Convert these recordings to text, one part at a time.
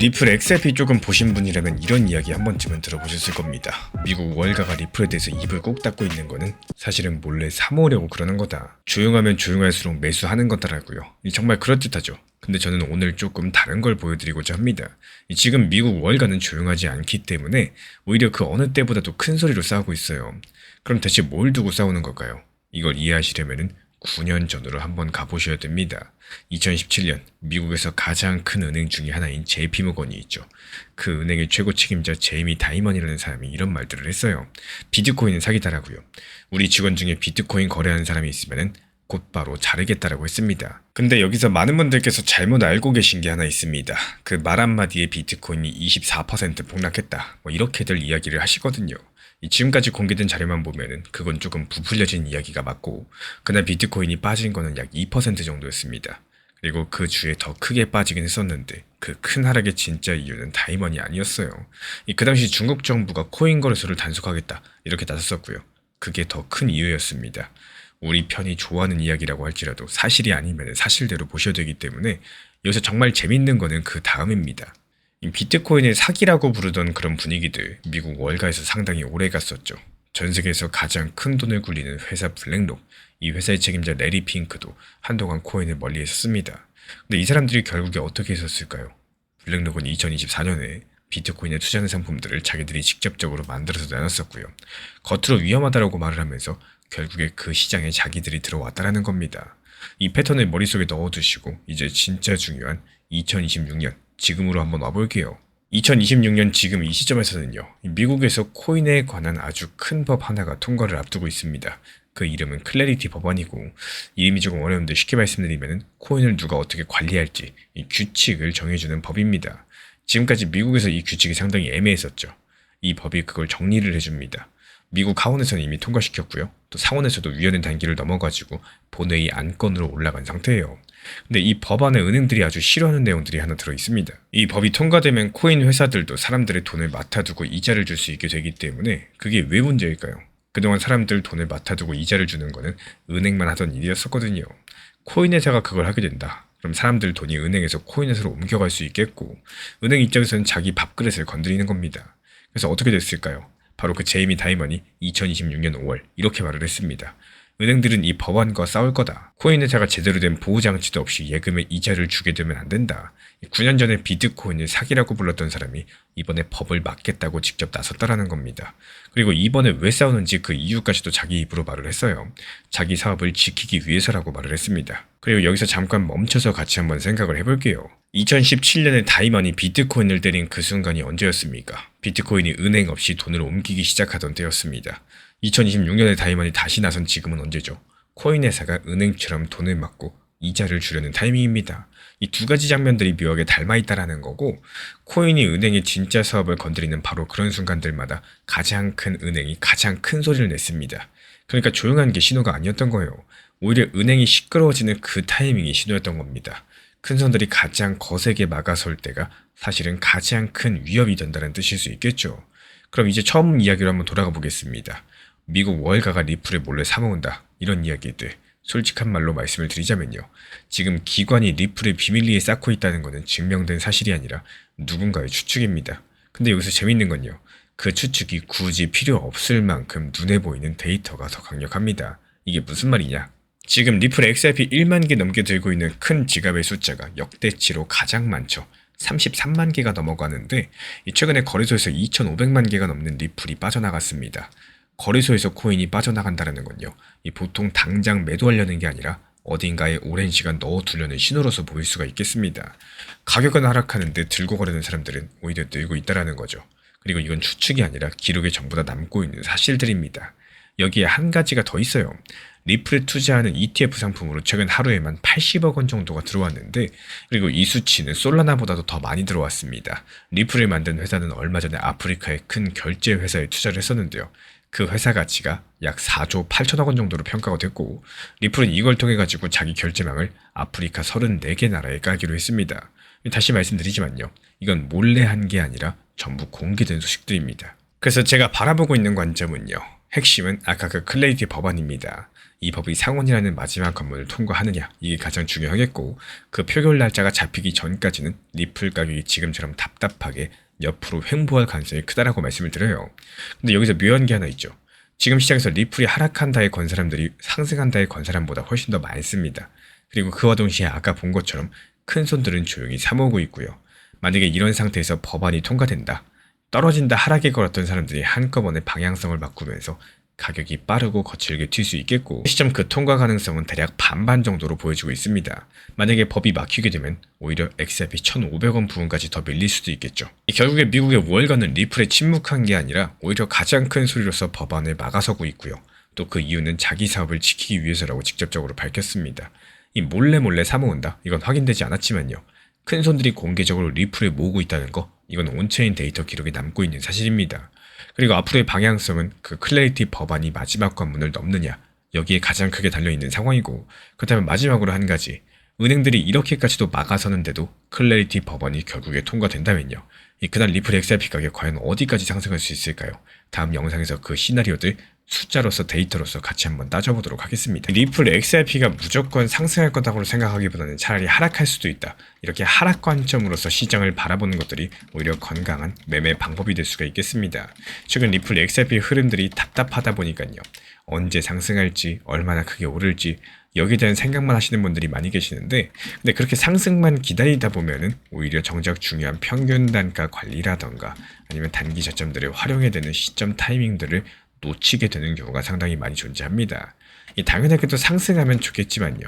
리플 XRP 조금 보신 분이라면 이런 이야기 한 번쯤은 들어보셨을 겁니다. 미국 월가가 리플에 대해서 입을 꼭 닫고 있는 거는 사실은 몰래 사모으려고 그러는 거다. 조용하면 조용할수록 매수하는 거다라고요. 정말 그럴듯하죠. 근데 저는 오늘 조금 다른 걸 보여드리고자 합니다. 지금 미국 월가는 조용하지 않기 때문에 오히려 그 어느 때보다도 큰 소리로 싸우고 있어요. 그럼 대체 뭘 두고 싸우는 걸까요? 이걸 이해하시려면은 9년 전으로 한번 가보셔야 됩니다. 2017년 미국에서 가장 큰 은행 중에 하나인 JP모건이 있죠. 그 은행의 최고 책임자 제이미 다이먼이라는 사람이 이런 말들을 했어요. 비트코인은 사기다라고요. 우리 직원 중에 비트코인 거래하는 사람이 있으면은 곧바로 자르겠다라고 했습니다. 근데 여기서 많은 분들께서 잘못 알고 계신 게 하나 있습니다. 그 말 한마디에 비트코인이 24% 폭락했다. 이렇게들 이야기를 하시거든요. 지금까지 공개된 자료만 보면은 그건 조금 부풀려진 이야기가 맞고, 그날 비트코인이 빠진 거는 약 2% 정도였습니다. 그리고 그 주에 더 크게 빠지긴 했었는데 그 큰 하락의 진짜 이유는 다이먼이 아니었어요. 그 당시 중국 정부가 코인 거래소를 단속하겠다 이렇게 나섰었고요. 그게 더 큰 이유였습니다. 우리 편이 좋아하는 이야기라고 할지라도 사실이 아니면 사실대로 보셔야 되기 때문에 여기서 정말 재밌는 거는 그 다음입니다. 비트코인을 사기라고 부르던 그런 분위기들 미국 월가에서 상당히 오래 갔었죠. 전 세계에서 가장 큰 돈을 굴리는 회사 블랙록, 이 회사의 책임자 레리 핑크도 한동안 코인을 멀리 했었습니다. 근데 이 사람들이 결국에 어떻게 했었을까요? 블랙록은 2024년에 비트코인에 투자하는 상품들을 자기들이 직접적으로 만들어서 나눴었고요. 겉으로 위험하다라고 말을 하면서 결국에 그 시장에 자기들이 들어왔다라는 겁니다. 이 패턴을 머릿속에 넣어두시고 이제 진짜 중요한 2026년 지금으로 한번 와볼게요. 2026년 지금 이 시점에서는요, 미국에서 코인에 관한 아주 큰 법 하나가 통과를 앞두고 있습니다. 그 이름은 클래리티 법안이고, 이름이 조금 어려운데 쉽게 말씀드리면 코인을 누가 어떻게 관리할지 이 규칙을 정해주는 법입니다. 지금까지 미국에서 이 규칙이 상당히 애매했었죠. 이 법이 그걸 정리를 해줍니다. 미국 하원에서는 이미 통과시켰고요. 또 상원에서도 위원회 단계를 넘어가지고 본회의 안건으로 올라간 상태예요. 근데 이 법안에 은행들이 아주 싫어하는 내용들이 하나 들어있습니다. 이 법이 통과되면 코인 회사들도 사람들의 돈을 맡아두고 이자를 줄 수 있게 되기 때문에 그게 왜 문제일까요? 그동안 사람들 돈을 맡아두고 이자를 주는 거는 은행만 하던 일이었었거든요. 코인 회사가 그걸 하게 된다. 그럼 사람들 돈이 은행에서 코인 회사로 옮겨갈 수 있겠고, 은행 입장에서는 자기 밥그릇을 건드리는 겁니다. 그래서 어떻게 됐을까요? 바로 그 제이미 다이먼이 2026년 5월 이렇게 말을 했습니다. 은행들은 이 법안과 싸울 거다. 코인 회사가 제대로 된 보호장치도 없이 예금에 이자를 주게 되면 안 된다. 9년 전에 비트코인을 사기라고 불렀던 사람이 이번에 법을 막겠다고 직접 나섰다라는 겁니다. 그리고 이번에 왜 싸우는지 그 이유까지도 자기 입으로 말을 했어요. 자기 사업을 지키기 위해서라고 말을 했습니다. 그리고 여기서 잠깐 멈춰서 같이 한번 생각을 해볼게요. 2017년에 다이먼이 비트코인을 때린 그 순간이 언제였습니까? 비트코인이 은행 없이 돈을 옮기기 시작하던 때였습니다. 2026년에 다이먼이 다시 나선 지금은 언제죠? 코인 회사가 은행처럼 돈을 막고 이자를 주려는 타이밍입니다. 이 두 가지 장면들이 묘하게 닮아있다라는 거고, 코인이 은행의 진짜 사업을 건드리는 바로 그런 순간들마다 가장 큰 은행이 가장 큰 소리를 냈습니다. 그러니까 조용한 게 신호가 아니었던 거예요. 오히려 은행이 시끄러워지는 그 타이밍이 신호였던 겁니다. 큰 손들이 가장 거세게 막아설 때가 사실은 가장 큰 위협이 된다는 뜻일 수 있겠죠. 그럼 이제 처음 이야기로 한번 돌아가 보겠습니다. 미국 월가가 리플에 몰래 사모은다, 이런 이야기들 솔직한 말로 말씀을 드리자면요, 지금 기관이 리플에 비밀리에 쌓고 있다는 것은 증명된 사실이 아니라 누군가의 추측입니다. 근데 여기서 재밌는 건요, 그 추측이 굳이 필요 없을 만큼 눈에 보이는 데이터가 더 강력합니다. 이게 무슨 말이냐? 지금 리플 XRP 1만 개 넘게 들고 있는 큰 지갑의 숫자가 역대치로 가장 많죠. 33만 개가 넘어가는데, 최근에 거래소에서 2,500만 개가 넘는 리플이 빠져나갔습니다. 거래소에서 코인이 빠져나간다는 건요, 보통 당장 매도하려는 게 아니라 어딘가에 오랜 시간 넣어두려는 신호로서 보일 수가 있겠습니다. 가격은 하락하는데 들고 거래하는 사람들은 오히려 늘고 있다는 거죠. 그리고 이건 추측이 아니라 기록에 전부 다 남고 있는 사실들입니다. 여기에 한 가지가 더 있어요. 리플에 투자하는 ETF 상품으로 최근 하루에만 80억 원 정도가 들어왔는데, 그리고 이 수치는 솔라나보다도 더 많이 들어왔습니다. 리플을 만든 회사는 얼마 전에 아프리카의 큰 결제 회사에 투자를 했었는데요. 그 회사 가치가 약 4조 8천억 원 정도로 평가가 됐고, 리플은 이걸 통해 가지고 자기 결제망을 아프리카 34개 나라에 깔기로 했습니다. 다시 말씀드리지만요, 이건 몰래 한 게 아니라 전부 공개된 소식들입니다. 그래서 제가 바라보고 있는 관점은요, 핵심은 아까 그 클래리티 법안입니다. 이 법이 상원이라는 마지막 관문을 통과하느냐, 이게 가장 중요하겠고, 그 표결 날짜가 잡히기 전까지는 리플 가격이 지금처럼 답답하게 옆으로 횡보할 가능성이 크다라고 말씀을 드려요. 근데 여기서 묘한 게 하나 있죠. 지금 시장에서 리플이 하락한다에 건 사람들이 상승한다에 건 사람보다 훨씬 더 많습니다. 그리고 그와 동시에 아까 본 것처럼 큰 손들은 조용히 사모으고 있고요. 만약에 이런 상태에서 법안이 통과된다, 떨어진다 하락에 걸었던 사람들이 한꺼번에 방향성을 바꾸면서 가격이 빠르고 거칠게 튈 수 있겠고, 시점 그 통과 가능성은 대략 반반 정도로 보여지고 있습니다. 만약에 법이 막히게 되면 오히려 XRP 1,500원 부분까지 더 밀릴 수도 있겠죠. 결국에 미국의 월가는 리플에 침묵한 게 아니라 오히려 가장 큰 소리로서 법안을 막아서고 있고요. 또 그 이유는 자기 사업을 지키기 위해서라고 직접적으로 밝혔습니다. 이 몰래 사모은다, 이건 확인되지 않았지만요. 큰 손들이 공개적으로 리플에 모으고 있다는 거, 이건 온체인 데이터 기록에 남고 있는 사실입니다. 그리고 앞으로의 방향성은 그 클래리티 법안이 마지막 관문을 넘느냐, 여기에 가장 크게 달려있는 상황이고, 그렇다면 마지막으로 한 가지, 은행들이 이렇게까지도 막아서는데도 클래리티 법안이 결국에 통과된다면요. 그날 리플 XRP 가격 과연 어디까지 상승할 수 있을까요? 다음 영상에서 그 시나리오들 숫자로서 데이터로서 같이 한번 따져보도록 하겠습니다. 리플 XRP가 무조건 상승할 거라고 생각하기보다는 차라리 하락할 수도 있다, 이렇게 하락 관점으로서 시장을 바라보는 것들이 오히려 건강한 매매 방법이 될 수가 있겠습니다. 최근 리플 XRP 흐름들이 답답하다 보니까요. 언제 상승할지, 얼마나 크게 오를지 여기에 대한 생각만 하시는 분들이 많이 계시는데, 근데 그렇게 상승만 기다리다 보면은 오히려 정작 중요한 평균 단가 관리라던가 아니면 단기 저점들을 활용해야 되는 시점 타이밍들을 놓치게 되는 경우가 상당히 많이 존재합니다. 당연하게도 상승하면 좋겠지만요.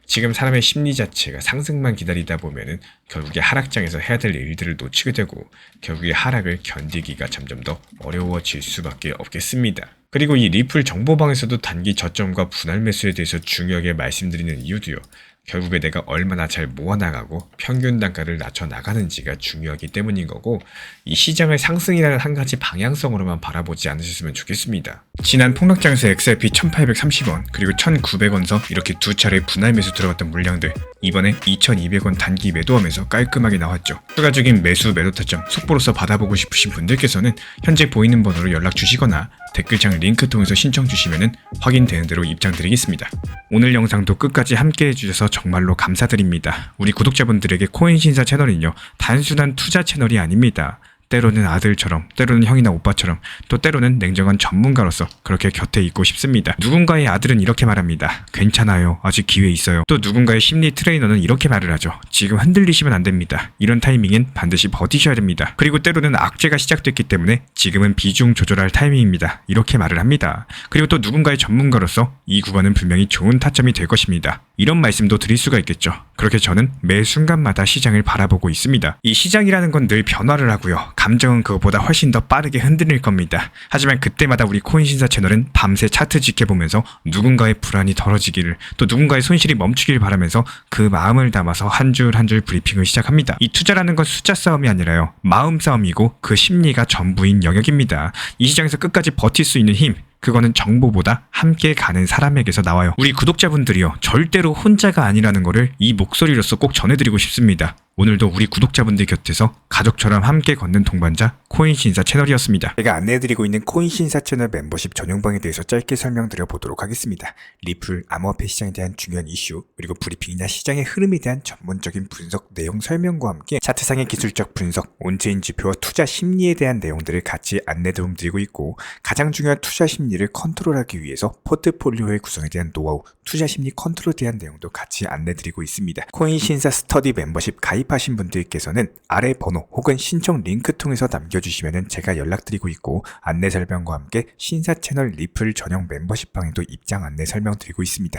지금 사람의 심리 자체가 상승만 기다리다 보면은 결국에 하락장에서 해야 될 일들을 놓치게 되고 결국에 하락을 견디기가 점점 더 어려워질 수밖에 없겠습니다. 그리고 이 리플 정보방에서도 단기 저점과 분할 매수에 대해서 중요하게 말씀드리는 이유도요. 결국에 내가 얼마나 잘 모아나가고 평균 단가를 낮춰 나가는지가 중요하기 때문인 거고, 이 시장을 상승이라는 한 가지 방향성으로만 바라보지 않으셨으면 좋겠습니다. 지난 폭락장에서 XRP 1830원 그리고 1900원서 이렇게 두 차례 분할 매수 들어갔던 물량들, 이번에 2200원 단기 매도하면서 깔끔하게 나왔죠. 추가적인 매수 매도 타점 속보로서 받아보고 싶으신 분들께서는 현재 보이는 번호로 연락 주시거나 댓글창 링크 통해서 신청 주시면 확인되는 대로 입장 드리겠습니다. 오늘 영상도 끝까지 함께 해주셔서 정말로 감사드립니다. 우리 구독자분들에게 코인신사 채널은요, 단순한 투자 채널이 아닙니다. 때로는 아들처럼, 때로는 형이나 오빠처럼, 또 때로는 냉정한 전문가로서 그렇게 곁에 있고 싶습니다. 누군가의 아들은 이렇게 말합니다. 괜찮아요. 아직 기회 있어요. 또 누군가의 심리 트레이너는 이렇게 말을 하죠. 지금 흔들리시면 안 됩니다. 이런 타이밍엔 반드시 버티셔야 됩니다. 그리고 때로는 악재가 시작됐기 때문에 지금은 비중 조절할 타이밍입니다. 이렇게 말을 합니다. 그리고 또 누군가의 전문가로서 이 구간은 분명히 좋은 타점이 될 것입니다. 이런 말씀도 드릴 수가 있겠죠. 그렇게 저는 매 순간마다 시장을 바라보고 있습니다. 이 시장이라는 건 늘 변화를 하고요. 감정은 그것보다 훨씬 더 빠르게 흔들릴 겁니다. 하지만 그때마다 우리 코인신사 채널은 밤새 차트 지켜보면서 누군가의 불안이 덜어지기를, 또 누군가의 손실이 멈추길 바라면서 그 마음을 담아서 한 줄 한 줄 브리핑을 시작합니다. 이 투자라는 건 숫자 싸움이 아니라요, 마음 싸움이고 그 심리가 전부인 영역입니다. 이 시장에서 끝까지 버틸 수 있는 힘, 그거는 정보보다 함께 가는 사람에게서 나와요. 우리 구독자분들이요, 절대로 혼자가 아니라는 거를 이 목소리로서 꼭 전해드리고 싶습니다. 오늘도 우리 구독자분들 곁에서 가족처럼 함께 걷는 동반자 코인신사 채널이었습니다. 제가 안내해드리고 있는 코인신사 채널 멤버십 전용방에 대해서 짧게 설명드려 보도록 하겠습니다. 리플, 암호화폐 시장에 대한 중요한 이슈, 그리고 브리핑이나 시장의 흐름에 대한 전문적인 분석 내용 설명과 함께 차트상의 기술적 분석, 온체인 지표와 투자 심리에 대한 내용들을 같이 안내 도움드리고 있고, 가장 중요한 투자 심리를 컨트롤하기 위해서 포트폴리오의 구성에 대한 노하우, 투자 심리 컨트롤에 대한 내용도 같이 안내드리고 있습니다. 코인신사 스터디 멤버십 가입하신 분들께서는 아래 번호 혹은 신청 링크 통해서 남겨주시면 제가 연락드리고 있고, 안내 설명과 함께 신사 채널 리플 전용 멤버십 방에도 입장 안내 설명드리고 있습니다.